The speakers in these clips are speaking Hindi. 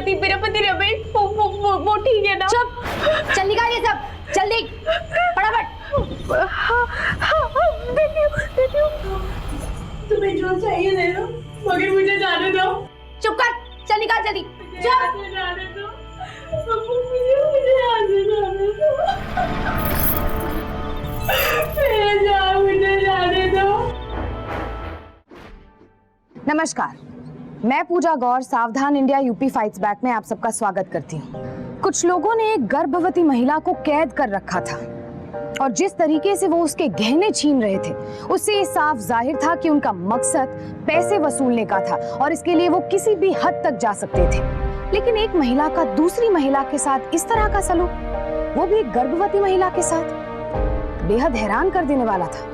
मेरा पति रमेश वो ठीक है ना? चुप, चल निकाल ये सब, जल्दी फटाफट। देती हूँ। तुम्हें जो चाहिए ले लो, मगर मुझे जाने दो। चुप कर, चल निकाल जल्दी। मुझे जाने दो। मुझे जाने दो। नमस्कार, मैं पूजा गौर सावधान इंडिया यूपी फाइट्स बैक में आप सबका स्वागत करती हूँ। कुछ लोगों ने एक गर्भवती महिला को कैद कर रखा था और जिस तरीके से वो उसके गहने छीन रहे थे, उससे ये साफ जाहिर था कि उनका मकसद पैसे वसूलने का था और इसके लिए वो किसी भी हद तक जा सकते थे। लेकिन एक महिला का दूसरी महिला के साथ इस तरह का सलूक, वो भी एक गर्भवती महिला के साथ, बेहद हैरान कर देने वाला था।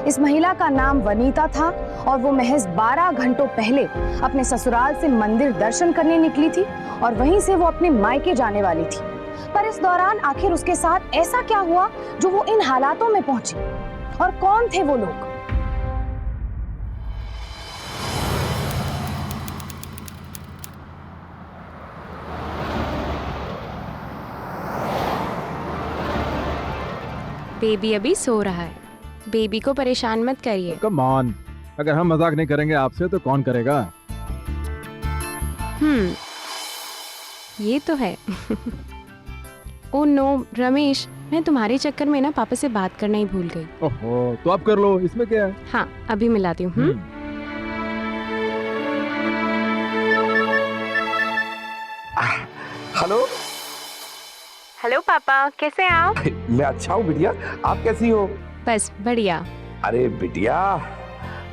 इस महिला का नाम वनीता था और वो महज 12 घंटों पहले अपने ससुराल से मंदिर दर्शन करने निकली थी और वहीं से वो अपने मायके जाने वाली थी। पर इस दौरान आखिर उसके साथ ऐसा क्या हुआ जो वो इन हालातों में पहुंची, और कौन थे वो लोग? बेबी अभी सो रहा है, बेबी को परेशान मत करिए। कम ऑन, अगर हम मजाक नहीं करेंगे आपसे तो कौन करेगा? ये तो है। ओ नो रमेश, मैं तुम्हारे चक्कर में ना पापा से बात करना ही भूल गई। ओहो, तो आप कर लो, इसमें क्या है? हाँ, अभी मिलाती हूँ। हेलो। हेलो पापा, कैसे हैं आप? मैं अच्छा हूँ बिटिया, आप कैसी हो? बस बढ़िया। अरे बिटिया,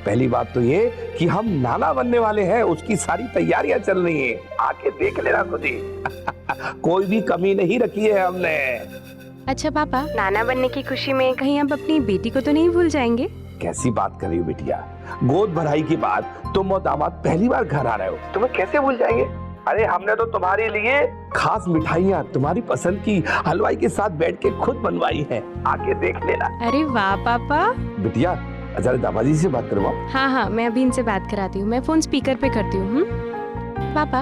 पहली बात तो ये कि हम नाना बनने वाले हैं, उसकी सारी तैयारियां चल रही हैं। आके देख लेना खुद ही। कोई भी कमी नहीं रखी है हमने। अच्छा पापा, नाना बनने की खुशी में कहीं आप अपनी बेटी को तो नहीं भूल जाएंगे? कैसी बात कर रही हो बिटिया, गोद भराई के बाद तुम और दामाद पहली बार घर आ रहे हो, तुम्हें कैसे भूल जाएंगे? अरे हमने तो तुम्हारे लिए खास मिठाइयाँ तुम्हारी पसंद की हलवाई के साथ बैठ के खुद बनवाई है, आके देख लेना। अरे वाह पापा। बिटिया जरा दामाजी से बात करवाओ। हाँ, मैं अभी इनसे बात कराती हूँ। मैं फोन स्पीकर पे करती हूँ। पापा।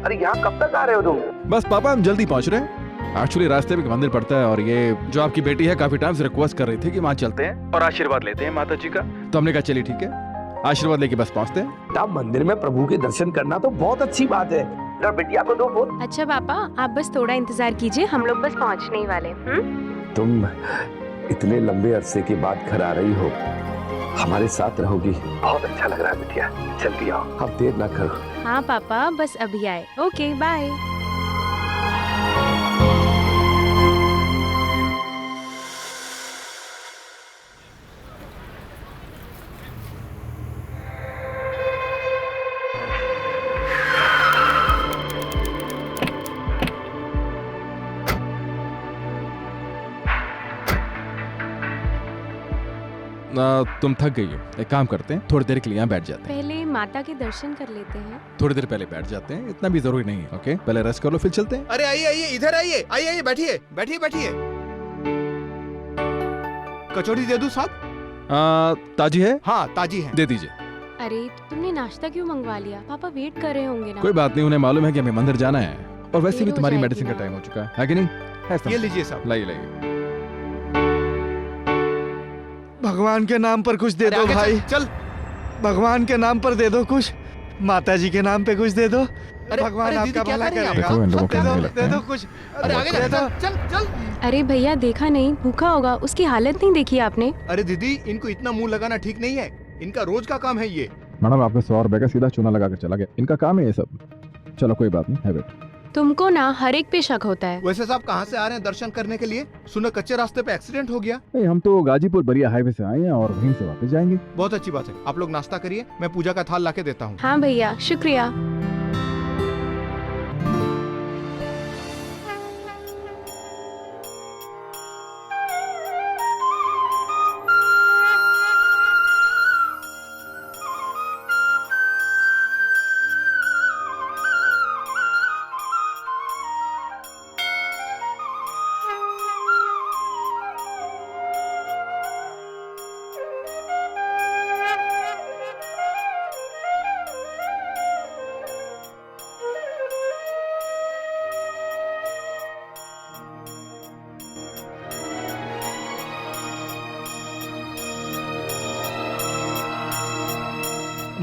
अरे यहाँ कब तक आ रहे हो तुम? बस पापा, हम जल्दी पहुंच रहे हैं। एक्चुअली रास्ते में एक मंदिर पड़ता है और ये जो आपकी बेटी है काफी टाइम से रिक्वेस्ट कर रही थी कि वहाँ चलते हैं और आशीर्वाद लेते हैं माता जी का। तो हमने कहा चलिए ठीक है, आशीर्वाद लेके बस पहुँचते हैं। तब मंदिर में प्रभु के दर्शन करना तो बहुत अच्छी बात है। जरा बिटिया को दो फोन। अच्छा पापा, आप बस थोड़ा इंतजार कीजिए, हम लोग बस पहुँचने ही वाले। तुम इतने लंबे अरसे के बाद घर आ रही हो, हमारे साथ रहोगी, बहुत अच्छा लग रहा है बिटिया। जल्दी आओ, अब देर ना करो। हाँ पापा, बस अभी आए। Okay bye. तुम थक गई हो, एक काम करते हैं, थोड़ी देर के लिए यहाँ बैठ जाते हैं। पहले माता के दर्शन कर लेते हैं। थोड़ी देर पहले बैठ जाते हैं, इतना भी जरूरी नहीं है। ओके, पहले रेस्ट कर लो फिर चलते हैं। अरे आइए आइए, इधर आइए, आइए आइए, बैठिए बैठिए बैठिए। कचौड़ी दे दूं साहब? ताजी है? हाँ ताजी है। दे दीजिए। अरे तुमने नाश्ता क्यों मंगवा लिया? पापा वेट कर रहे होंगे ना। कोई बात नहीं, उन्हें मालूम है कि हमें मंदिर जाना है और वैसे देर भी हो तुम्हारी जाएगी मेडिसिन का ना। टाइम हो चुका है कि नहीं? है ये लीजिए साहब। लाइए लाइए। भगवान के नाम पर कुछ दे अरे दो आगे भाई, चल। भगवान के नाम पर दे दो कुछ, माता जी के नाम पे कुछ दे दो। अरे, भगवान अरे दीदी, आपका क्या भला कर रही हैं आप? करेगा। देखो, इन लोगों को दे नहीं दो, लगता दे है। दो कुछ। अरे आगे दे दो। चल चल। अरे भैया देखा नहीं, भूखा होगा, उसकी हालत नहीं देखी आपने? अरे दीदी, इनको इतना मुंह लगाना ठीक नहीं है, इनका रोज का काम है ये। मैडम, आपने 100 रुपए का सीधा चूना लगा कर चला गया, इनका काम है ये सब। चलो कोई बात नहीं, है वेट। तुमको ना हर एक पे शक होता है। वैसे साहब कहाँ से आ रहे हैं दर्शन करने के लिए? सुना कच्चे रास्ते पे एक्सीडेंट हो गया। नहीं, हम तो गाजीपुर बरिया हाईवे से आए हैं और वहीं से वापस जाएंगे। बहुत अच्छी बात है, आप लोग नाश्ता करिए, मैं पूजा का थाल लाके देता हूँ। हाँ भैया, शुक्रिया।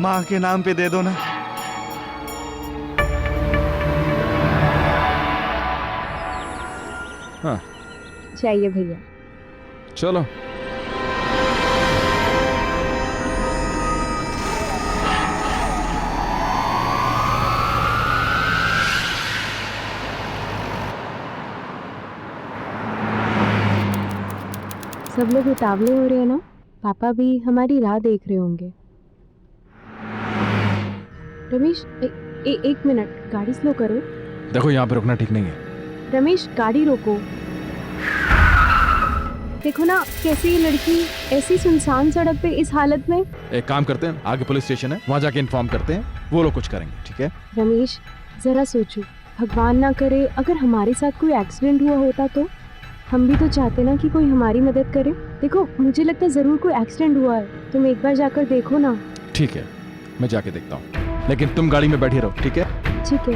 माँ के नाम पे दे दो ना। हाँ चाहिए भैया। चलो। सब लोग उतावले हो रहे हैं ना, पापा भी हमारी राह देख रहे होंगे। रमेश एक मिनट, गाड़ी स्लो करो। देखो यहाँ पे रुकना ठीक नहीं है। रमेश गाड़ी रोको। देखो ना कैसी ये लड़की ऐसी सुनसान सड़क पे इस हालत में। एक काम करते हैं, आगे पुलिस स्टेशन है, वहाँ जाके इन्फॉर्म करते हैं, वो लोग कुछ करेंगे, ठीक है? रमेश जरा सोचो, भगवान ना करे अगर हमारे साथ कोई एक्सीडेंट हुआ होता तो। हम भी तो चाहते ना कि कोई हमारी मदद करे। देखो मुझे लगता है जरूर कोई एक्सीडेंट हुआ है, तुम एक बार जाकर देखो ना। ठीक है, मैं जाके देखता हूँ, लेकिन तुम गाड़ी में बैठे रहो, ठीक है? ठीक है।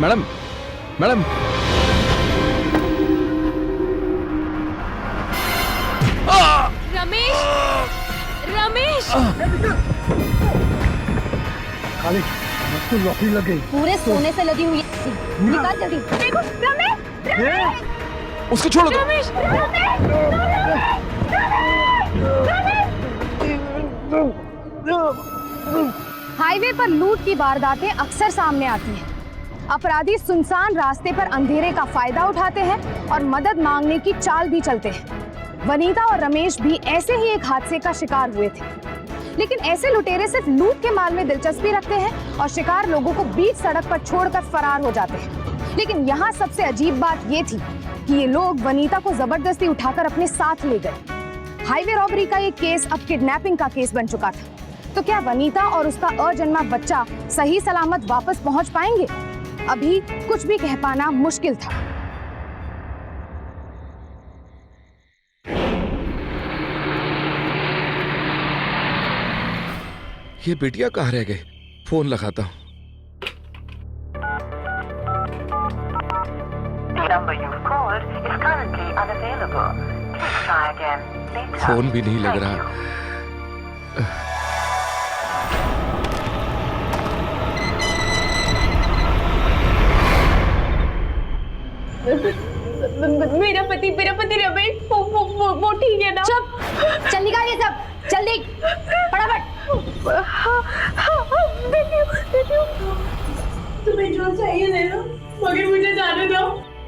मैडम मैडम रमेश रमेश पूरे सोने से लगी हुई है। निकाल जल्दी। देखो रमेश, उसको छोड़ो तो। रमेश हाईवे पर लूट की वारदातें अक्सर सामने आती हैं। अपराधी सुनसान रास्ते पर अंधेरे का फायदा उठाते हैं और मदद मांगने की चाल भी चलते हैं। वनीता और रमेश भी ऐसे ही एक हादसे का शिकार हुए थे, लेकिन ऐसे लुटेरे सिर्फ लूट के माल में दिलचस्पी रखते हैं और शिकार लोगों को बीच सड़क पर छोड़कर फरार हो जाते हैं। लेकिन यहाँ सबसे अजीब बात ये थी कि ये लोग वनीता को जबरदस्ती उठाकर अपने साथ ले गए। हाईवे रॉबरी का ये केस अब किडनैपिंग का केस बन चुका था। तो क्या वनीता और उसका अजन्मा बच्चा सही सलामत वापस पहुंच पाएंगे? अभी कुछ भी कह पाना मुश्किल था। ये बिटिया कहाँ रह गए? फोन लगाता हूँ। फोन भी नहीं लग रहा। मेरा पति रमेश वो ठीक है ना? चुप, चल निकाल ये सब, जल्दी फटाफट। तुम्हें जो चाहिए ले लो, मगर मुझे जाने दो।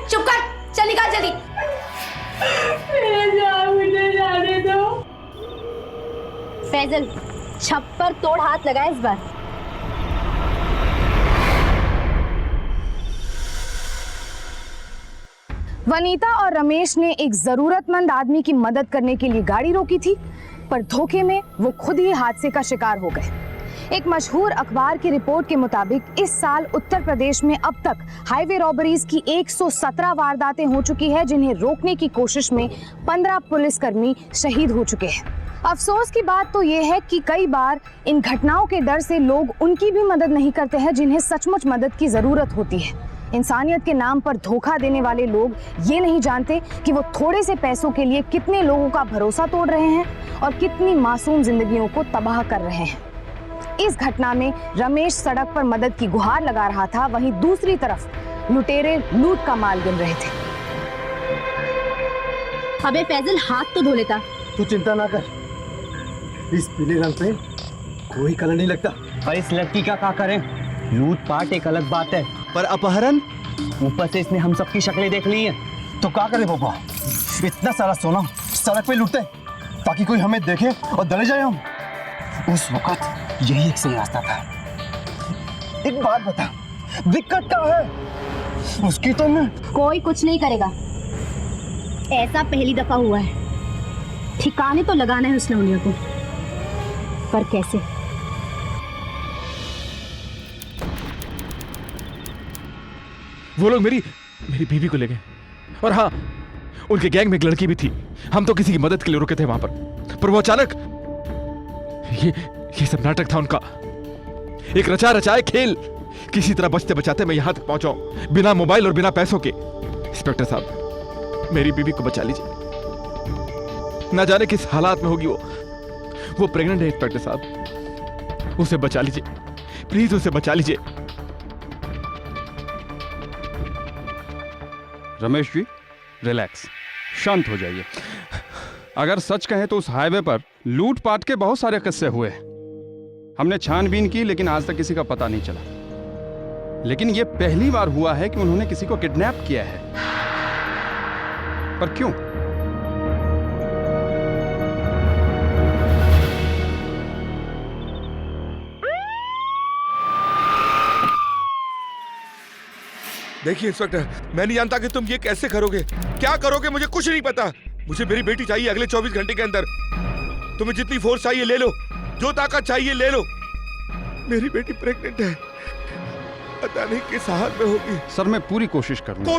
चुप कर, चल निकाल जल्दी। मुझे जाने दो। फैजल, छप्पर तोड़ हाथ लगा इस बार। वनीता और रमेश ने एक जरूरतमंद आदमी की मदद करने के लिए गाड़ी रोकी थी, पर धोखे में वो खुद ही हादसे का शिकार हो गए। एक मशहूर अखबार की रिपोर्ट के मुताबिक इस साल उत्तर प्रदेश में अब तक हाईवे रॉबरीज की 117 वारदातें हो चुकी है, जिन्हें रोकने की कोशिश में 15 पुलिसकर्मी शहीद हो चुके हैं। अफसोस की बात तो ये है कि कई बार इन घटनाओं के डर से लोग उनकी भी मदद नहीं करते हैं जिन्हें सचमुच मदद की जरूरत होती है। इंसानियत के नाम पर धोखा देने वाले लोग ये नहीं जानते कि वो थोड़े से पैसों के लिए कितने लोगों का भरोसा तोड़ रहे हैं और कितनी मासूम जिंदगियों को तबाह कर रहे हैं। इस घटना में रमेश सड़क पर मदद की गुहार लगा रहा था, वहीं दूसरी तरफ लुटेरे लूट का माल गिन रहे थे। अबे फैजल, हाथ तो धो लेता। तू चिंता ना कर, इस पीले रंग पे कोई कलर नहीं लगता। पर इस लड़की का क्या करें? लूट पाट एक अलग बात है, पर अपहरण? ऊपर से इसने हम सबकी शक्लें देख ली हैं। तो क्या करे पापा, इतना सारा सोना सड़क पे लूटते ताकि कोई हमें देखे और डरे जाए हम। उस वक्त यही एक सही रास्ता था। एक बात बता, दिक्कत क्या है? उसकी तो मैं कोई कुछ नहीं करेगा, ऐसा पहली दफा हुआ है। ठिकाने तो लगाना है उस लौंडिया को, पर कैसे? वो लोग मेरी बीवी को ले गए, और हाँ, उनके गैंग में एक लड़की भी थी। हम तो किसी की मदद के लिए रुके थे वहां पर वो अचानक ये सब नाटक था उनका, एक रचा रचाए खेल। किसी तरह बचते बचाते मैं यहां तक पहुंचा हूं, बिना मोबाइल और बिना पैसों के। इंस्पेक्टर साहब, मेरी बीवी को बचा लीजिए। ना जाने किस हालात में होगी वो प्रेग्नेंट है इंस्पेक्टर साहब, उसे बचा लीजिए प्लीज, उसे बचा लीजिए। रमेश जी रिलैक्स, शांत हो जाइए। अगर सच कहें तो उस हाईवे पर लूटपाट के बहुत सारे किस्से हुए हैं। हमने छानबीन की लेकिन आज तक किसी का पता नहीं चला। लेकिन यह पहली बार हुआ है कि उन्होंने किसी को किडनैप किया है। पर क्यों? देखिए इंस्पेक्टर, मैं नहीं जानता कि तुम ये कैसे करोगे, क्या करोगे, मुझे कुछ नहीं पता। मुझे मेरी बेटी चाहिए अगले 24 घंटे के अंदर। तुम्हें जितनी फोर्स चाहिए ले लो, जो ताकत चाहिए ले लो। मेरी बेटी प्रेग्नेंट है, पता नहीं किस हाल में होगी। सर मैं पूरी कोशिश करूंगा।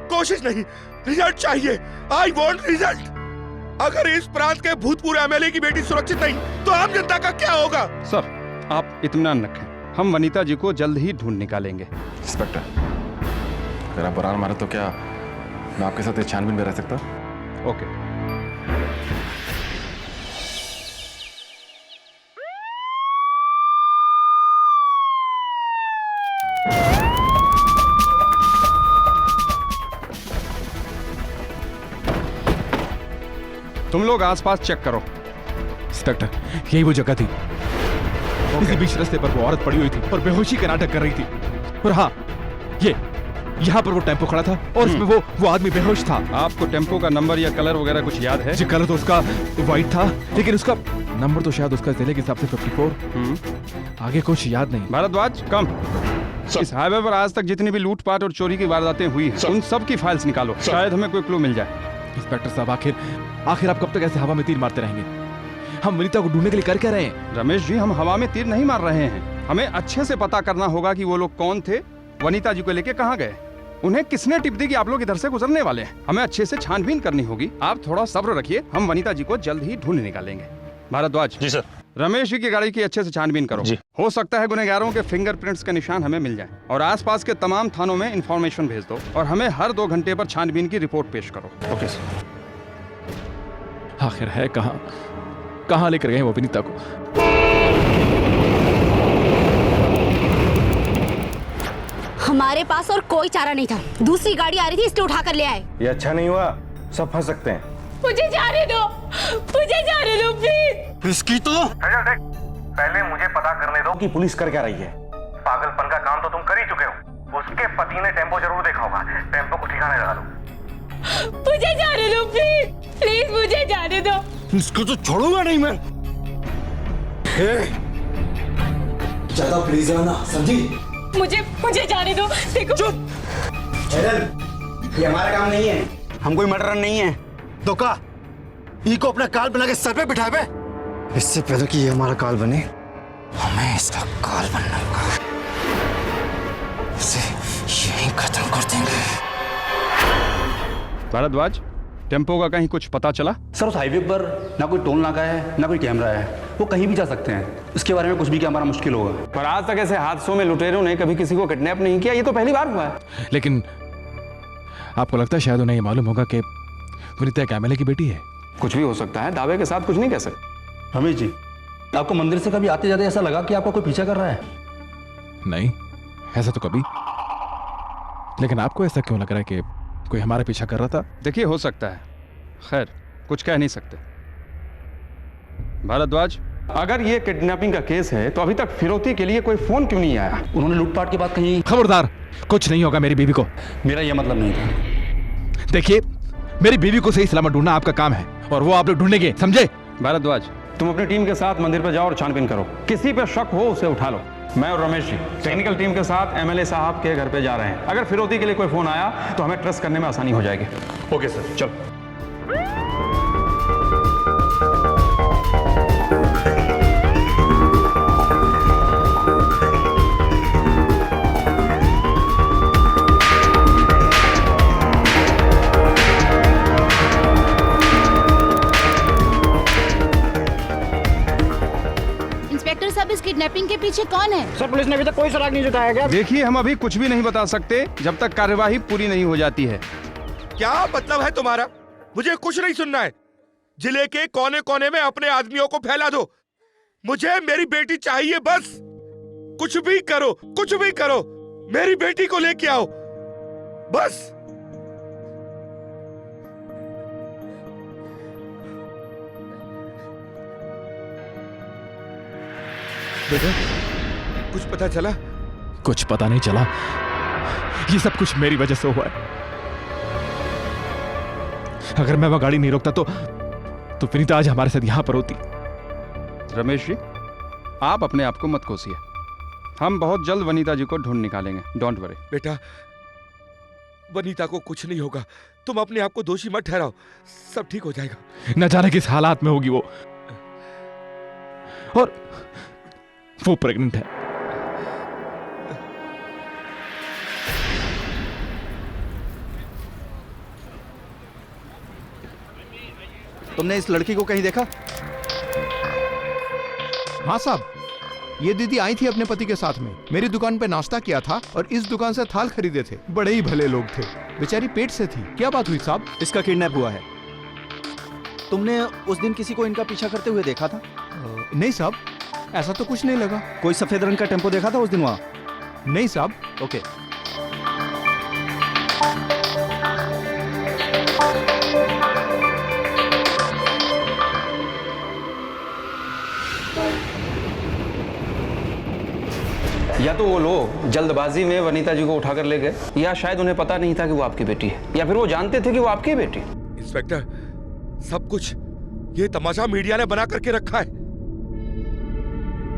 कोशिश नहीं, रिजल्ट चाहिए। I want result. अगर इस प्रांत के भूतपूर्व एमएलए की बेटी सुरक्षित नहीं तो आम जनता का क्या होगा? सर आप इत्मीनान रखें, हम वनीता जी को जल्द ही ढूंढ निकालेंगे। इंस्पेक्टर, अगर आप बुरा मारे तो क्या मैं आपके साथ इस छानबीन में रह सकता? ओके। तुम लोग आसपास चेक करो। इंस्पेक्टर, यही वो जगह थी। इसी बीच रास्ते पर वो औरत पड़ी हुई थी और बेहोशी का नाटक कर रही थी। और हाँ, ये यहाँ पर वो टेम्पो खड़ा था और उसमें वो आदमी बेहोश था। आपको टेम्पो का नंबर या कलर वगैरह कुछ याद है? जी, कलर तो उसका व्हाइट था, लेकिन उसका नंबर तो शायद उसका जिले के हिसाब से 54। आगे कुछ याद नहीं। भारद्वाज कम। इस हाईवे पर आज तक जितनी भी लूटपाट और चोरी की वारदातें हुई हैं, उन सब की फाइल्स निकालो, शायद हमें कोई क्लू मिल जाए। इंस्पेक्टर साहब, आखिर आप कब तक ऐसे हवा में तीर मारते रहेंगे? हम वनीता को ढूंढने के लिए कर क्या रहे हैं? रमेश जी, हम हवा में तीर नहीं मार रहे हैं। हमें अच्छे से पता करना होगा कि वो लोग कौन थे, वनीता जी को लेके कहाँ गए, उन्हें किसने टिप दी कि आप लोग इधर से गुजरने वाले हैं। हमें अच्छे से छानबीन करनी होगी। आप थोड़ा सब्र रखिए, हम वनीता जी को जल्द ही ढूंढ निकालेंगे। भारद्वाज जी सर। रमेश जी की गाड़ी की अच्छे से छानबीन करो। जी। हो सकता है गुनहगारों के फिंगरप्रिंट्स के निशान हमें मिल जाएं। और आसपास के तमाम थानों में इंफॉर्मेशन भेज दो और हमें हर 2 घंटे पर छानबीन की रिपोर्ट पेश करो। Okay sir. आखिर है कहाँ लेकर गए वो वनीता को? हमारे पास और कोई चारा नहीं था, दूसरी गाड़ी आ रही थी इसलिए उठा कर ले आए। ये अच्छा नहीं हुआ, सब फंस सकते हैं। मुझे जाने दो प्लीज। इसकी तो पहले मुझे पता करने दो कि पुलिस कर क्या रही है। पागलपन का काम तो तुम कर ही चुके हो। उसके पति ने टेम्पो जरूर देखा होगा, टेम्पो को ठिकाने लगा दो। मुझे जाने दो प्लीज मुझे जाने दो। इसको तो छोड़ूंगा नहीं मैं। ज्यादा प्लीज रहना, समझी? मुझे जाने दो। देखो चुप। ये हमारा काम नहीं है। हम कोई मर्डरर नहीं है। तो का ई को अपना काल बना के सर पे बिठाए बे। इससे पहले कि ये हमारा काल बने, हमें इसका काल बनना होगा। इसे यहीं खत्म कर देंगे। भारद्वाज, टेम्पो का कहीं कुछ पता चला? सर उस हाईवे पर ना कोई टोल नाका है ना कोई कैमरा है, वो कहीं भी जा सकते हैं। इसके बारे में कुछ भी क्या हमारा मुश्किल होगा। पर आज तक ऐसे हादसों में लुटेरों ने कभी किसी को किडनैप नहीं किया, ये तो पहली बार हुआ है। लेकिन आपको लगता है शायद उन्हें ये मालूम होगा कि वनीता एक एमएलए की बेटी है? कुछ भी हो सकता है, दावे के साथ कुछ नहीं कह सकते। रमेश जी, आपको मंदिर से कभी आते जाते ऐसा लगा कि आपका कोई पीछा कर रहा है? नहीं, ऐसा तो कभी। लेकिन आपको ऐसा क्यों लग रहा है कि कोई हमारा पीछा कर रहा था? देखिए हो सकता है, खैर कुछ कह नहीं सकते। भारद्वाज, अगर ये किडनैपिंग का केस है तो अभी तक फिरौती के लिए कोई फोन क्यों नहीं आया? उन्होंने लूटपाट की बात कही। खबरदार, कुछ नहीं होगा मेरी बीवी को। मेरा यह मतलब नहीं था। देखिए, मेरी बीवी को सही सलामत ढूंढना आपका काम है और वो आप लोग ढूंढेंगे, समझे? भारद्वाज, तुम अपनी टीम के साथ मंदिर पर जाओ और छानबीन करो। किसी पे शक हो उसे उठा लो। मैं और रमेश जी टेक्निकल टीम के साथ एमएलए साहब के घर पे जा रहे हैं। अगर फिरौती के लिए कोई फोन आया तो हमें ट्रेस करने में आसानी हो जाएगी। ओके सर, चलो। इंस्पेक्टर साहब, इस किडनैपिंग के पीछे कौन है? सर पुलिस ने अभी तक कोई सुराग नहीं जुटाया गया। देखिए, हम अभी कुछ भी नहीं बता सकते जब तक कार्यवाही पूरी नहीं हो जाती है। क्या मतलब है तुम्हारा? मुझे कुछ नहीं सुनना है। जिले के कोने कोने में अपने आदमियों को फैला दो। मुझे मेरी बेटी चाहिए बस। कुछ भी करो, कुछ भी करो, मेरी बेटी को लेके आओ बस। बेटा, कुछ पता चला? कुछ पता नहीं चला। ये सब कुछ मेरी वजह से हुआ है। अगर मैं वह गाड़ी नहीं रोकता तो विनीता आज हमारे साथ यहां पर होती। रमेश जी, आप अपने आप को मत कोसिए। हम बहुत जल्द वनीता जी को ढूंढ निकालेंगे, डोंट वरी। बेटा, वनीता को कुछ नहीं होगा। तुम अपने आप को दोषी मत ठहराओ, सब ठीक हो जाएगा। न जाने किस हालात में होगी वो, और वो प्रेग्नेंट है। तुमने इस लड़की को कहीं देखा? हाँ साहब, ये दीदी आई थी अपने पति के साथ में। मेरी दुकान पे नाश्ता किया था और इस दुकान से थाल खरीदे थे। बड़े ही भले लोग थे। बेचारी पेट से थी। क्या बात हुई साहब? इसका किडनैप हुआ है। तुमने उस दिन किसी को इनका पीछा करते हुए देखा था? नहीं साहब, ऐसा तो कुछ नहीं लगा। कोई सफेद रंग का टेम्पो देखा था उस दिन वहाँ? नहीं साहब। ओके। या तो वो लोग जल्दबाजी में वनीता जी को उठाकर ले गए, या शायद उन्हें पता नहीं था कि वो आपकी बेटी है, या फिर वो जानते थे कि वो आपकी बेटी। इंस्पेक्टर, सब कुछ ये तमाशा मीडिया ने बना करके रखा है।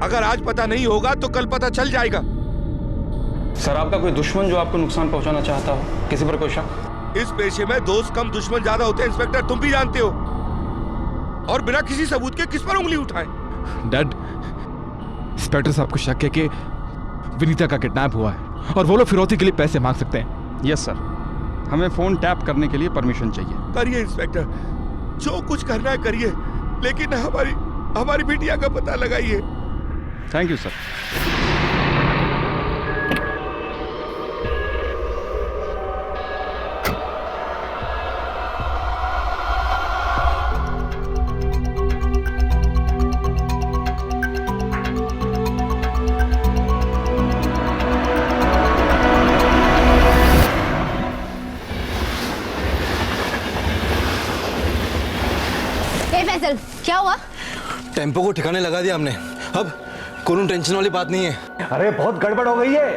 अगर आज पता नहीं होगा तो कल पता चल जाएगा। सर, आपका कोई दुश्मन जो आपको नुकसान पहुंचाना चाहता हो? किसी पर कोई शक? इस पेशे में दोस्त कम दुश्मन ज्यादा होते हैं इंस्पेक्टर, तुम भी जानते हो। और बिना किसी सबूत के किस पर उंगली उठाएं? डैड, इंस्पेक्टर साहब को शक है कि विनीता का किडनैप हुआ है और वो लोग फिरौती के लिए पैसे मांग सकते हैं। यस सर, हमें फोन टैप करने के लिए परमिशन चाहिए। करिए इंस्पेक्टर, जो कुछ करना है करिए, लेकिन हमारी बिटिया का पता लगाइए। Thank you sir. क्या हुआ? टेम्पो को ठिकाने लगा दिया हमने। अब कोई टेंशन वाली बात नहीं है। अरे बहुत गड़बड़ हो गई है।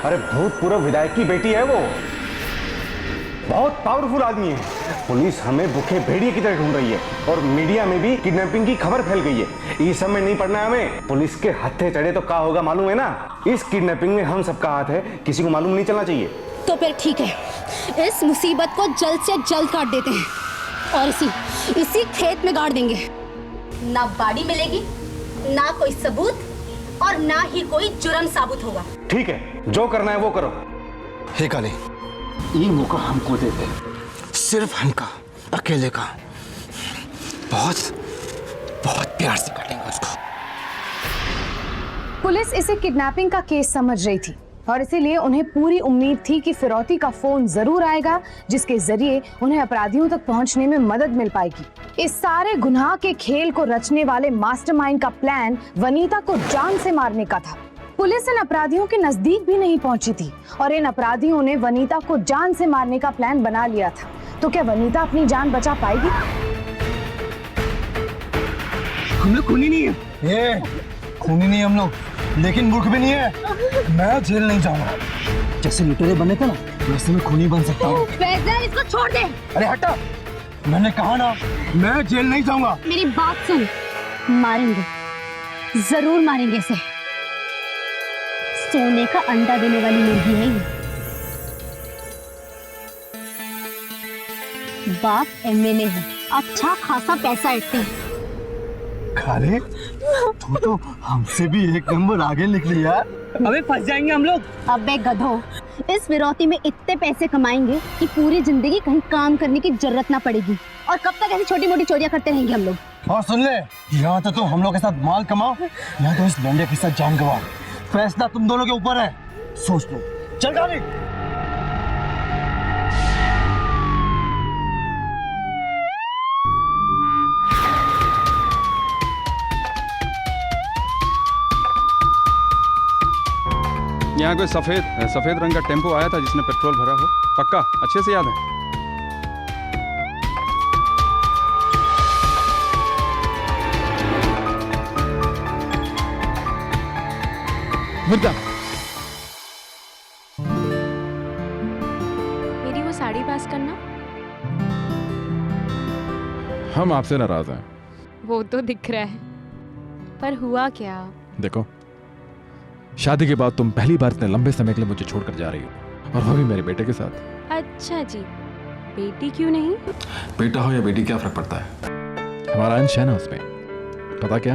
अरे भूतपूर्व विधायक की बेटी है वो, बहुत पावरफुल आदमी है। पुलिस हमें भूखे भेड़िए की तरह ढूंढ रही है और मीडिया में भी किडनैपिंग की खबर फैल गई है। ये सब में नहीं पड़ना है हमें। पुलिस के हत्थे चढ़े तो क्या होगा मालूम है ना? इस किडनैपिंग में हम सबका हाथ है, किसी को मालूम नहीं चलना चाहिए। तो फिर ठीक है, इस मुसीबत को जल्द से जल्द काट देते हैं और इसी खेत में गाड़ देंगे। ना बाड़ी मिलेगी, ना कोई सबूत, और ना ही कोई जुर्म साबित होगा। ठीक है, जो करना है वो करो। हे काले, ये मौका हमको दे दे, सिर्फ हमका, अकेले का। बहुत बहुत प्यार से काटेंगे उसको। पुलिस इसे किडनैपिंग का केस समझ रही थी और इसीलिए उन्हें पूरी उम्मीद थी कि फिरौती का फोन जरूर आएगा, जिसके जरिए उन्हें अपराधियों तक पहुंचने में मदद मिल पाएगी। इस सारे गुनाह के खेल को रचने वाले मास्टरमाइंड का प्लान वनीता को जान से मारने का था। पुलिस इन अपराधियों के नजदीक भी नहीं पहुंची थी और इन अपराधियों ने वनीता को जान से मारने का प्लान बना लिया था। तो क्या वनीता अपनी जान बचा पाएगी? हम लोग खूनी नहीं है। ये खूनी नहीं हम लोग, लेकिन मूर्ख भी नहीं है। मैं जेल नहीं जाऊंगा। जैसे लुटेरे बने थे ना, वैसे मैं खूनी बन सकता हूँ। फैजल, इसको छोड़ दे। अरे हटा, मैंने कहा ना, मैं जेल नहीं जाऊंगा। मेरी बात सुन, मारेंगे, जरूर मारेंगे इसे। सोने का अंडा देने वाली मुर्गी है ये। बाप एमएलए है, अच्छा खासा पैसा इकट्ठे है। खाले, तू तो हमसे भी एक नंबर आगे निकली यार। अबे फंस जाएंगे हम लोग। अबे गधो, इस फिरौती में इतने पैसे कमाएंगे कि पूरी जिंदगी कहीं काम करने की जरूरत ना पड़ेगी। और कब तक ऐसी छोटी मोटी चोरियां करते रहेंगे हम लोग? और सुन ले, यहाँ तो तुम हम लोग के साथ माल कमाओ, यहाँ तो इस लौंडे के साथ जान गवाओ। फैसला तुम दोनों के ऊपर है, सोच लो। चल गाड़ी। यहाँ कोई सफेद रंग का टेम्पो आया था जिसने पेट्रोल भरा हो? पक्का? अच्छे से याद है? वनिता, मेरी वो साड़ी पास करना। हम आपसे नाराज हैं। वो तो दिख रहा है, पर हुआ क्या? देखो, शादी के बाद तुम पहली बार इतने लंबे समय के लिए मुझे छोड़कर जा रही हो, और वो भी मेरे बेटे के साथ। अच्छा जी, बेटी क्यों नहीं? बेटा हो या बेटी क्या फर्क पड़ता है, हमारा अंश है ना उसमें। पता क्या,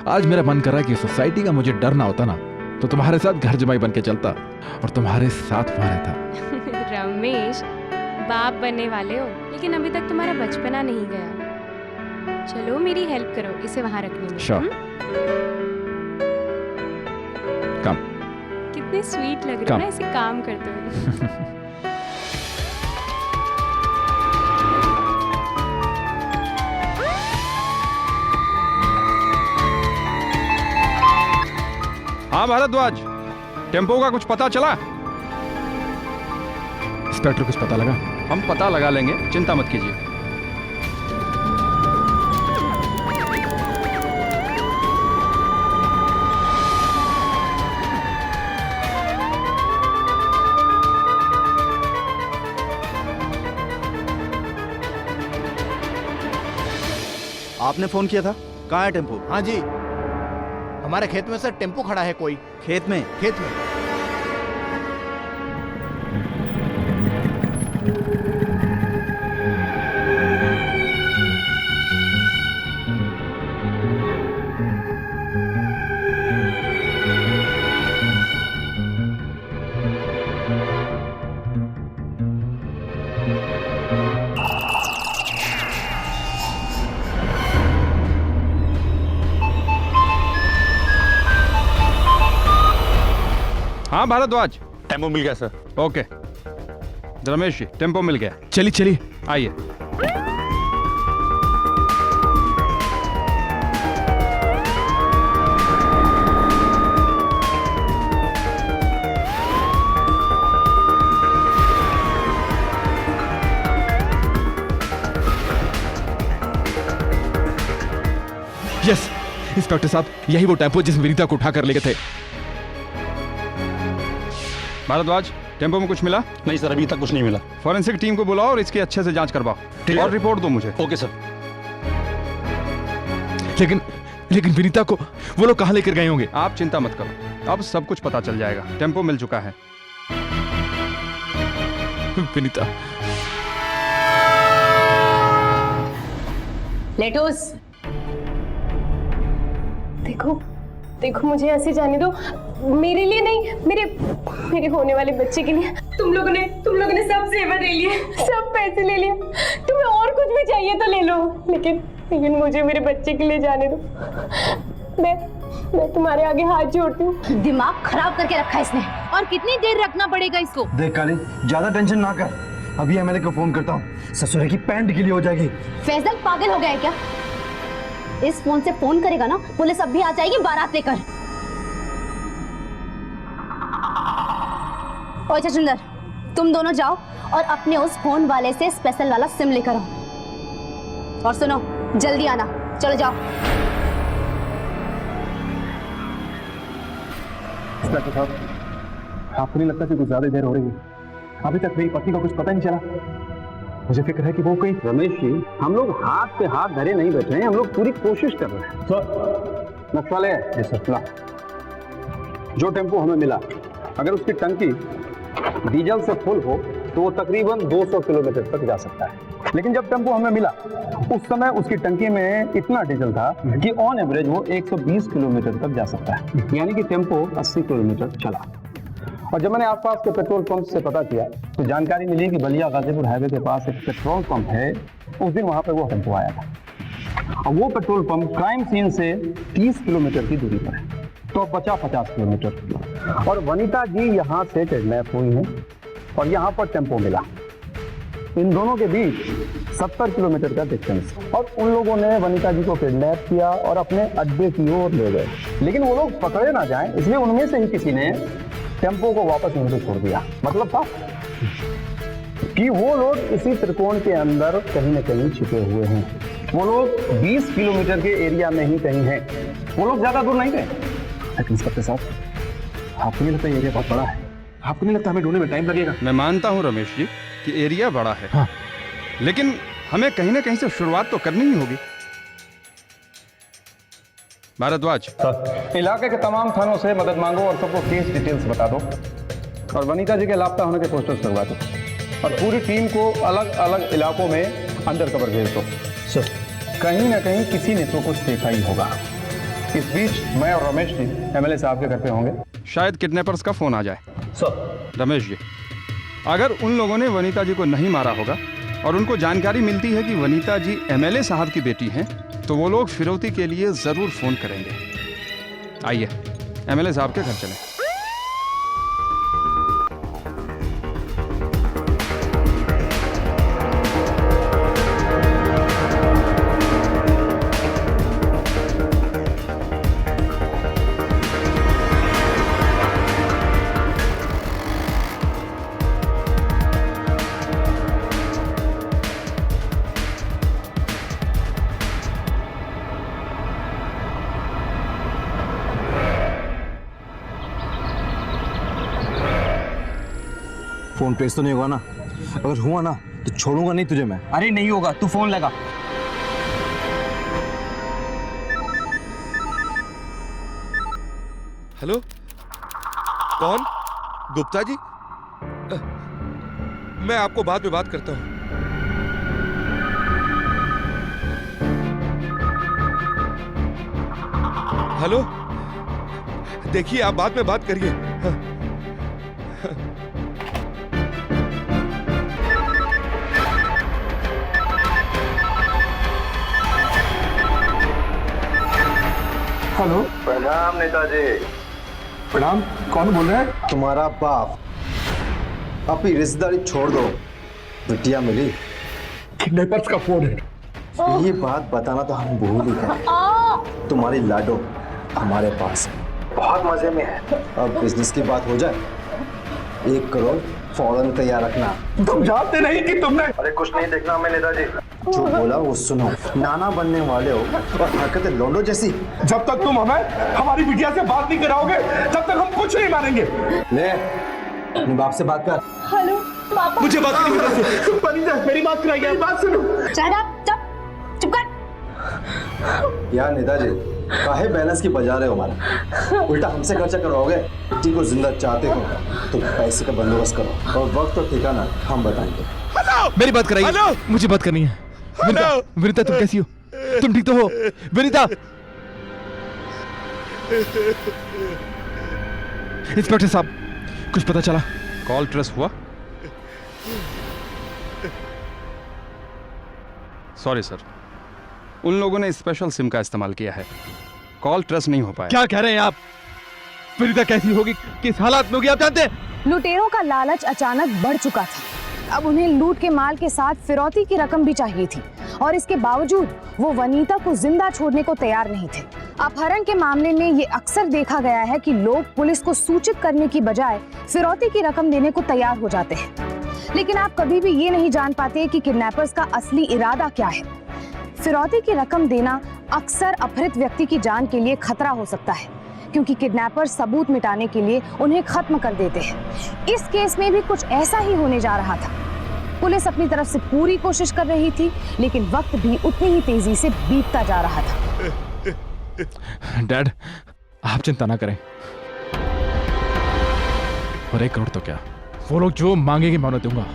आज मेरा मन कर रहा है कि सोसाइटी का मुझे डर ना होता ना, तो तुम्हारे साथ घर जमाई बन के चलता और तुम्हारे साथ वहां रहता। रमेश, बाप बनने वाले हो, लेकिन अभी तक तुम्हारा बचपना नहीं गया। चलो मेरी हेल्प करो इसे वहां रखने में। Sure. काम। कितने स्वीट लग रहे हो ना ऐसे काम करते हुए। हाँ भारद्वाज, टेम्पो का कुछ पता चला? इंस्पेक्टर, कुछ पता लगा? हम पता लगा लेंगे, चिंता मत कीजिए। आपने फोन किया था? कहाँ है टेम्पो? हाँ जी, हमारे खेत में सर टेम्पो खड़ा है। कोई खेत में? खेत में। हाँ भारद्वाज, टेम्पो मिल गया sir. Okay Ramesh ji, tempo मिल गया। चलिए आइए। यस इंस्पेक्टर साहब, यही वो टेम्पो जिसमें विनीता को उठाकर ले गए थे। भारद्वाज, टेम्पो में कुछ मिला? नहीं सर, अभी तक कुछ नहीं मिला। फॉरेंसिक टीम को बुलाओ और इसकी अच्छे से जांच करवाओ और रिपोर्ट दो मुझे। Okay sir. लेकिन विनीता को वो लोग कहाँ लेकर गए होंगे? आप चिंता मत करो, अब सब कुछ पता चल जाएगा। टेम्पो मिल चुका है। विनीता। लेटोस, देखो मुझे ऐसे जाने दो। मेरे लिए नहीं, मेरे होने वाले बच्चे के लिए। तुम लोगों ने सब जेवर ले लिए, सब पैसे ले लिए। तुम्हें और कुछ भी चाहिए तो ले लो, लेकिन मुझे मेरे बच्चे के लिए जाने दो। मैं तुम्हारे आगे हाथ जोड़ती हूँ। दिमाग खराब करके रखा है इसने। और कितनी देर रखना पड़ेगा इसको? देख काली, ज्यादा टेंशन ना कर, अभी एमएलए को फोन करता हूँ, ससुरे की पैंट के लिए हो जाएगी। फैजल पागल हो गया है क्या? इस फोन से फोन करेगा ना, पुलिस अब भी आ जाएगी बारात लेकर। ओए छछुंदर, तुम दोनों जाओ और अपने उस फोन वाले से स्पेशल वाला सिम लेकर आओ। और सुनो, जल्दी आना। चलो जाओ। इंस्पेक्टर साहब, आपको नहीं लगता कि कुछ ज्यादा देर हो रही है? अभी तक मेरी पत्नी को कुछ पता नहीं चला। मुझे फिक्र है कि वो कोई। रमेश जी, हम लोग हाथ पे हाथ धरे नहीं बैठे हैं, हम लोग पूरी कोशिश कर रहे हैं। सर, नक्सवाले जो टेम्पो हमें मिला, अगर उसकी टंकी डीजल से फुल हो तो वो तकरीबन 200 किलोमीटर तक जा सकता है। लेकिन जब टेम्पो हमें मिला उस समय उसकी टंकी में इतना डीजल था कि ऑन एवरेज वो 120 किलोमीटर तक जा सकता है, यानी कि टेम्पो 80 किलोमीटर चला। और जब मैंने आसपास के पेट्रोल पंप से पता किया तो जानकारी मिली कि बलिया गाजीपुर हाईवे के पास एक पेट्रोल पंप है। उस दिन वहां पे वो टेम्पो आया था। और वो पेट्रोल पंप क्राइम सीन से 30 किलोमीटर की दूरी पर है, तो अब बचा 50 किलोमीटर। और वनीता जी यहाँ से किडनैप हुई हैं और यहाँ पर टेम्पो मिला। इन दोनों के बीच 70 किलोमीटर का डिस्टेंस, और उन लोगों ने वनीता जी को किडनैप किया और अपने अड्डे की ओर ले गए। लेकिन वो लोग पकड़े ना जाएं, इसलिए उनमें से ही किसी ने टेम्पो को वापस यहीं पे छोड़ दिया। मतलब था कि वो लोग इसी त्रिकोण के अंदर कहीं न कहीं छिपे हुए हैं। वो लोग 20 किलोमीटर के एरिया में ही कहीं हैं, वो लोग ज्यादा दूर नहीं गए। लेकिन इंस्पेक्टर साहब, आपको नहीं लगता ये एरिया बहुत बड़ा है? आपको नहीं लगता हमें ढूंढने में टाइम लगेगा? मैं मानता हूँ रमेश जी कि एरिया बड़ा है, हाँ। लेकिन हमें कहीं ना कहीं से शुरुआत तो करनी ही होगी। भारद्वाज, इलाके के तमाम थानों से मदद मांगो और सबको केस डिटेल्स बता दो, और वनीता जी के लापता होने के पोस्टर्स लगवा दो, और पूरी टीम को अलग अलग इलाकों में अंडर कवर भेज दो। सर, कहीं ना कहीं किसी ने तो कुछ देखा ही होगा। इस बीच मैं और रमेश जी एमएलए साहब के घर पे होंगे। शायद किडनैपर्स का फोन आ जाए। सर, रमेश जी, अगर उन लोगों ने वनीता जी को नहीं मारा होगा और उनको जानकारी मिलती है कि वनीता जी एमएलए साहब की बेटी हैं, तो वो लोग फिरौती के लिए जरूर फोन करेंगे। आइए एमएलए साहब के घर चलें। फोन ट्रेस तो नहीं होगा ना? अगर हुआ ना तो छोड़ूंगा नहीं तुझे मैं। अरे नहीं होगा, तू फोन लगा। हेलो, कौन? गुप्ता जी? मैं आपको बाद में बात करता हूं। हेलो, देखिए आप बाद में बात करिए। हेलो, प्रणाम नेताजी। प्रणाम। कौन बोल रहा है? तुम्हारा बाप। अपनी रिश्तेदारी छोड़ दो, बिटिया मिली। किडनैपर्स का फोन है। ये बात बताना तो हम भूल ही गए। तुम्हारी लाडो हमारे पास है, बहुत मजे में है। अब बिजनेस की बात हो जाए, 1 करोड़ फौरन तैयार रखना। तुम जानते नहीं कि तुमने। अरे कुछ नहीं देखना हमें नेताजी। जो बोला वो सुनो। नाना बनने वाले हो और हरकतें लोंडो जैसी। जब तक तुम हमें हमारी बिटिया से बात नहीं कराओगे, तब तक हम कुछ नहीं मानेंगे। ले, अपने बाप से बात कर। हेलो पापा। मुझे बात करनी है। वनीता, मेरी बात कराइए, मेरी बात सुनो। चुप कर। यार नेताजी, काहे बैलेंस की बजा रहे हो हमारा? उल्टा हमसे खर्चा करवाओगे। बेटी को जिंदा चाहते हो तो पैसे का बंदोबस्त करो, और वक्त और ठिकाना हम बताएंगे। मेरी बात कराइए। मुझे बात करनी है। विनीता, तुम कैसी हो? तुम ठीक तो हो? विनीता! इंस्पेक्टर साहब, कुछ पता चला? कॉल ट्रेस हुआ? सॉरी सर, उन लोगों ने स्पेशल सिम का इस्तेमाल किया है, कॉल ट्रेस नहीं हो पाया। क्या कह रहे हैं आप? विनीता कैसी होगी, किस हालात में होगी, आप जानते हैं? लुटेरों का लालच अचानक बढ़ चुका था। अब उन्हें लूट के माल के साथ फिरौती की रकम भी चाहिए थी, और इसके बावजूद वो वनीता को जिंदा छोड़ने को तैयार नहीं थे। अपहरण के मामले में ये अक्सर देखा गया है कि लोग पुलिस को सूचित करने की बजाय फिरौती की रकम देने को तैयार हो जाते हैं। लेकिन आप कभी भी ये नहीं जान पाते कि किडनैपर्स का असली इरादा क्या है। फिरौती की रकम देना अक्सर अपहृत व्यक्ति की जान के लिए खतरा हो सकता है, क्योंकि किडनैपर सबूत मिटाने के लिए उन्हें खत्म कर देते हैं। इस केस में भी कुछ ऐसा ही होने जा रहा था। पुलिस अपनी तरफ से पूरी कोशिश कर रही थी, लेकिन वक्त भी उतनी ही तेजी से बीतता जा रहा था। डैड, आप चिंता ना करें। और 1 करोड़ तो क्या, वो लोग जो मांगेंगे मैं उन्हें दूंगा।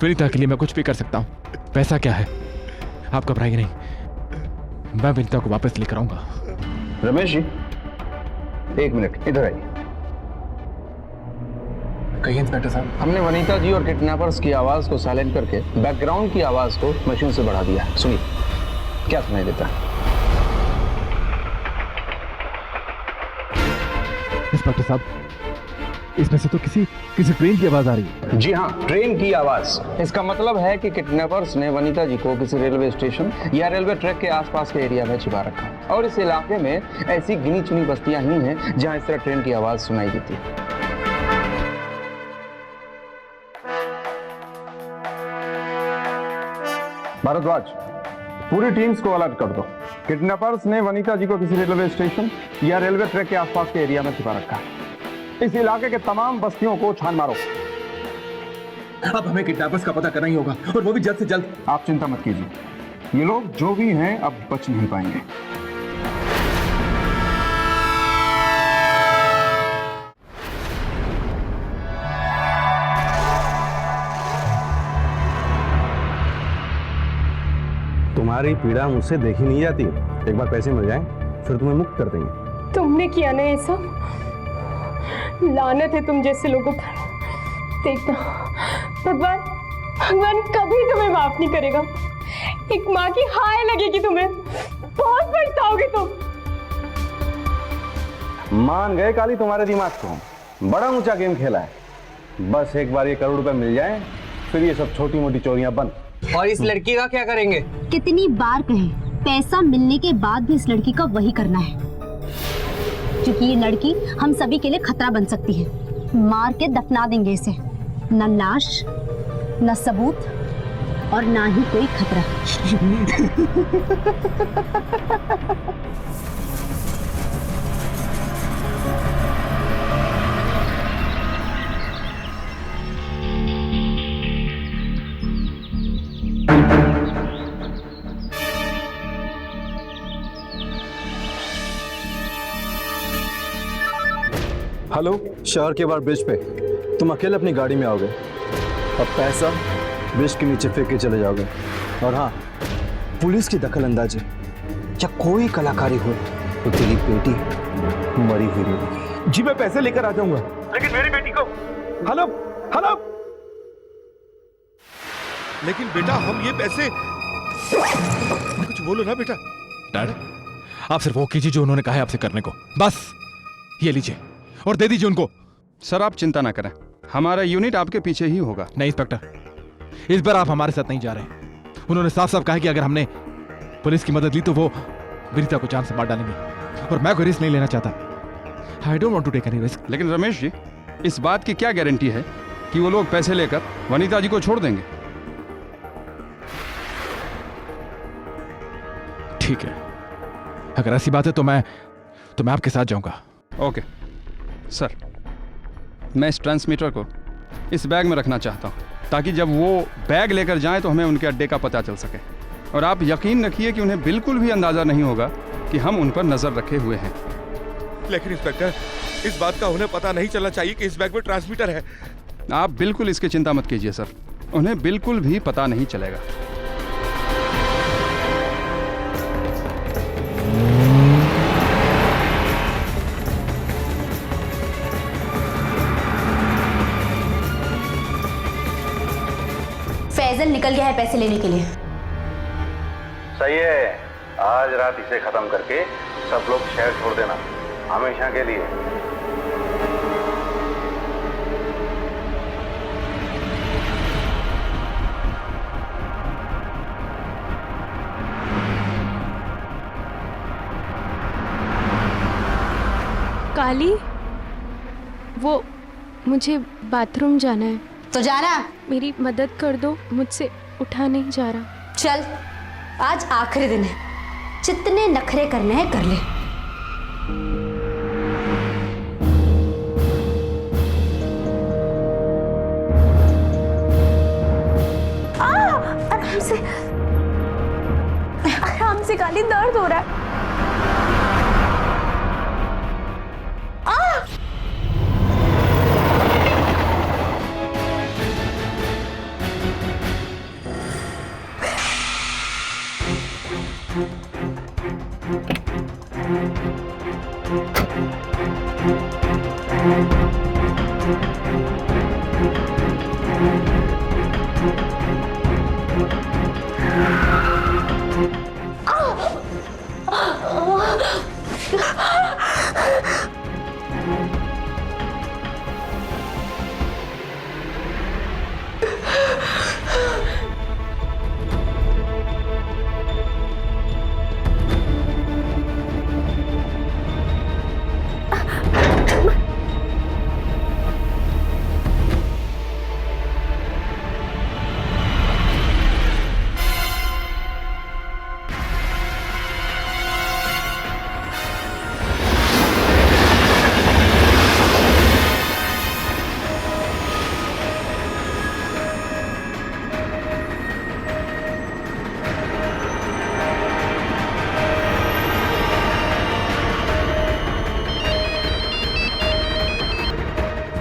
विनीता के लिए मैं कुछ भी कर सकता हूं। पैसा क्या है, आप घबराइए नहीं, मैं विनीता को वापस लेकर आऊंगा। रमेश जी, 1 मिनट इधर आइए। कहिए इंस्पेक्टर साहब। हमने वनीता जी और किडनैपर्स की आवाज को साइलेंट करके बैकग्राउंड की आवाज को मशीन से बढ़ा दिया है। सुनिए। क्या सुनाई देता है? इंस्पेक्टर साहब, इसमें से तो किसी ट्रेन की आवाज आ रही है। जी हाँ, ट्रेन की आवाज। इसका मतलब है कि किडनैपर्स ने वनीता जी को किसी रेलवे स्टेशन या रेलवे ट्रैक के आसपास के एरिया में छिपा रखा है। और इस इलाके में ऐसी गिनी चुनी बस्तियां ही हैं जहां इस तरह ट्रेन की आवाज सुनाई देती है। भारद्वाज, पूरी टीम्स को अलर्ट कर दो। किडनैपर्स ने वनीता जी को किसी रेलवे स्टेशन या रेलवे ट्रैक के आसपास के एरिया में छिपा रखा है। इस इलाके के तमाम बस्तियों को छान मारो। अब हमें किडनैपर्स का पता करना ही होगा, और वो भी जल्द से जल्द। आप चिंता मत कीजिए, ये लोग जो भी हैं अब बच नहीं पाएंगे। तुम्हारी पीड़ा मुझसे देखी नहीं जाती। एक बार पैसे मिल जाएं, फिर तुम्हें मुक्त कर देंगे। तुमने किया ना ये सब, लानत है तुम जैसे लोगों पर। देखना, भगवान कभी तुम्हें माफ नहीं करेगा। एक माँ की हाय लगेगी तुम्हें, बहुत पछताओगे तुम। मान गए काली तुम्हारे दिमाग को, बड़ा ऊंचा गेम खेला है। बस एक बार ये करोड़ रुपए मिल जाए, फिर ये सब छोटी मोटी चोरियां बंद। और इस लड़की का क्या करेंगे? कितनी बार कहें, पैसा मिलने के बाद भी इस लड़की का वही करना है, क्योंकि ये लड़की हम सभी के लिए खतरा बन सकती है। मार के दफना देंगे इसे, न लाश, न सबूत, और ना ही कोई खतरा। हेलो, शहर के बाहर ब्रिज पे तुम अकेले अपनी गाड़ी में आओगे और पैसा ब्रिज के नीचे फेंक के चले जाओगे। और हाँ, पुलिस की दखल अंदाजी या कोई कलाकारी हो तो तेरी बेटी मरी हुई मिलेगी। जी मैं पैसे लेकर आ जाऊंगा, लेकिन मेरी बेटी को। हेलो हेलो, लेकिन बेटा हम ये पैसे, कुछ बोलो ना बेटा। डैड, आप सिर्फ वो कीजिए जो उन्होंने कहा है आपसे करने को। बस ये लीजिए और दे दीजिए उनको। सर आप चिंता ना करें, हमारा यूनिट आपके पीछे ही होगा। नहीं इंस्पेक्टर, इस बार आप हमारे साथ नहीं जा रहे। उन्होंने साफ साफ कहा कि अगर हमने पुलिस की मदद ली तो वो विनीता को जान से मार डालेंगे, और मैं कोई रिस्क नहीं लेना चाहता। I don't want to take any risk. लेकिन रमेश जी, इस बात की क्या गारंटी है कि वो लोग पैसे लेकर वनीता जी को छोड़ देंगे? ठीक है, अगर ऐसी बात है तो मैं आपके साथ जाऊंगा। ओके सर, मैं इस ट्रांसमीटर को इस बैग में रखना चाहता हूँ, ताकि जब वो बैग लेकर जाएं तो हमें उनके अड्डे का पता चल सके। और आप यकीन रखिए कि उन्हें बिल्कुल भी अंदाज़ा नहीं होगा कि हम उन पर नज़र रखे हुए हैं। लेकिन इंस्पेक्टर, इस बात का उन्हें पता नहीं चलना चाहिए कि इस बैग में ट्रांसमीटर है। आप बिल्कुल इसकी चिंता मत कीजिए सर, उन्हें बिल्कुल भी पता नहीं चलेगा। फैजल निकल गया है पैसे लेने के लिए। सही है, आज रात इसे खत्म करके सब लोग शहर छोड़ देना, हमेशा के लिए। काली, वो मुझे बाथरूम जाना है। तो जाना, मेरी मदद कर दो, मुझसे उठा नहीं जा रहा। चल, आज आखिरी दिन है, जितने नखरे करने हैं कर ले। आराम से काली, दर्द हो रहा है।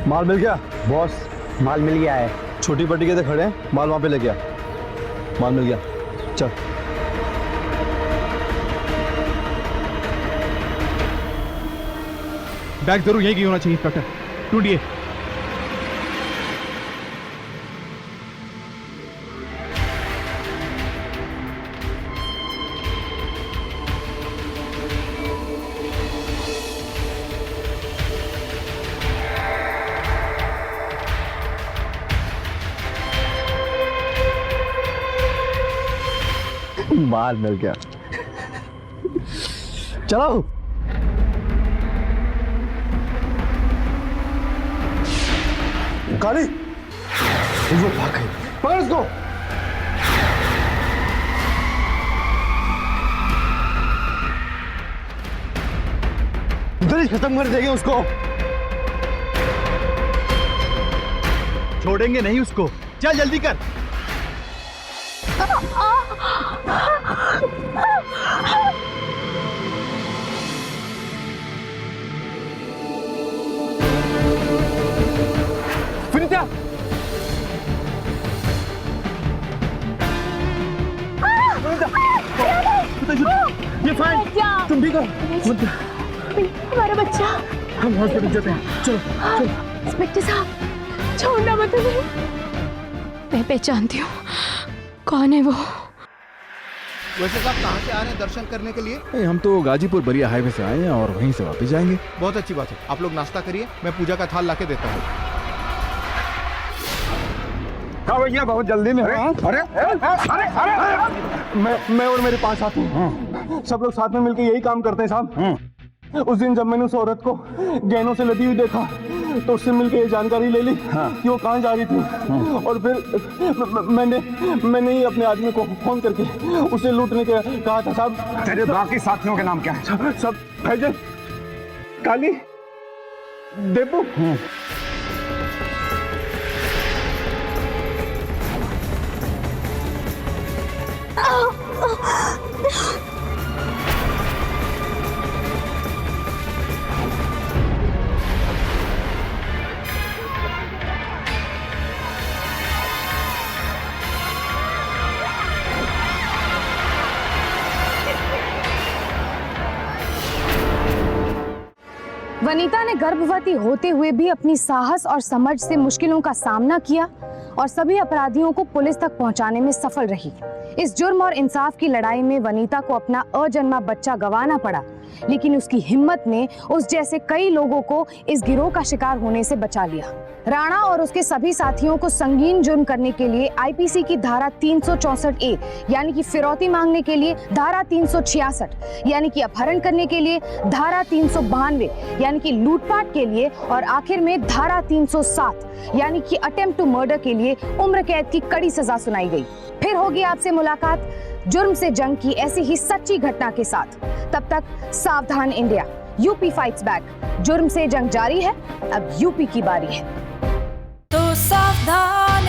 माल मिल गया बॉस, माल मिल गया है। छोटी पट्टी के खड़े हैं, माल वहां पे ले गया। माल मिल गया, चल। बैग जरूर यही होना चाहिए इंस्पेक्टर, ढूंढिए। माल मिल गया, चलो। काली, वो भाग गई, पकड़ उसको। दलित खत्म कर देंगे उसको, छोड़ेंगे नहीं उसको। चल जल्दी कर। विनीता, ये फाइन, तुम भी करो। हमारा बच्चा। हम हॉस्पिटल जाते हैं, चलो चलो। इंस्पेक्टर साहब, छोड़ना मत उन्हें। मैं पहचानती हूँ कौन है वो। वैसे साहब कहाँ से आ रहे हैं दर्शन करने के लिए? हम तो गाजीपुर बरिया हाईवे से आए हैं और वहीं से वापस जाएंगे। बहुत अच्छी बात है, आप लोग नाश्ता करिए, मैं पूजा का थाल लाके देता हूँ। हाँ भैया, बहुत जल्दी में। अरे मैं और मेरे 5 साथी सब लोग साथ में मिलकर यही काम करते हैं साहब। उस दिन जब मैंने उस औरत को गहनों से लदी हुई देखा तो उससे मिलकर ये जानकारी ले ली कि वो कहाँ जा रही थी, और फिर मैंने ही अपने आदमी को फोन करके उसे लूटने के कहा था साहब। तेरे बाकी साथियों के नाम क्या है? सब फैजल, काली, देबू। वनीता ने गर्भवती होते हुए भी अपनी साहस और समझ से मुश्किलों का सामना किया और सभी अपराधियों को पुलिस तक पहुंचाने में सफल रही। इस जुर्म और इंसाफ की लड़ाई में वनीता को अपना अजन्मा बच्चा गंवाना पड़ा, लेकिन उसकी हिम्मत ने उस जैसे कई लोगों को इस गिरोह का शिकार होने से बचा लिया। राणा और उसके सभी साथियों को संगीन जुर्म करने के लिए आईपीसी की धारा 364A यानी कि फिरौती मांगने के लिए धारा 366 यानी कि अपहरण करने के लिए धारा 392 यानी कि लूटपाट के लिए और आखिर में धारा 307 यानी कि अटेम्प्ट टू मर्डर के लिए उम्र कैद की कड़ी सजा सुनाई गई। फिर होगी आपसे मुलाकात जुर्म से जंग की ऐसी ही सच्ची घटना के साथ। तब तक सावधान इंडिया, यूपी फाइट्स बैक। जुर्म से जंग जारी है, अब यूपी की बारी है। तो सावधान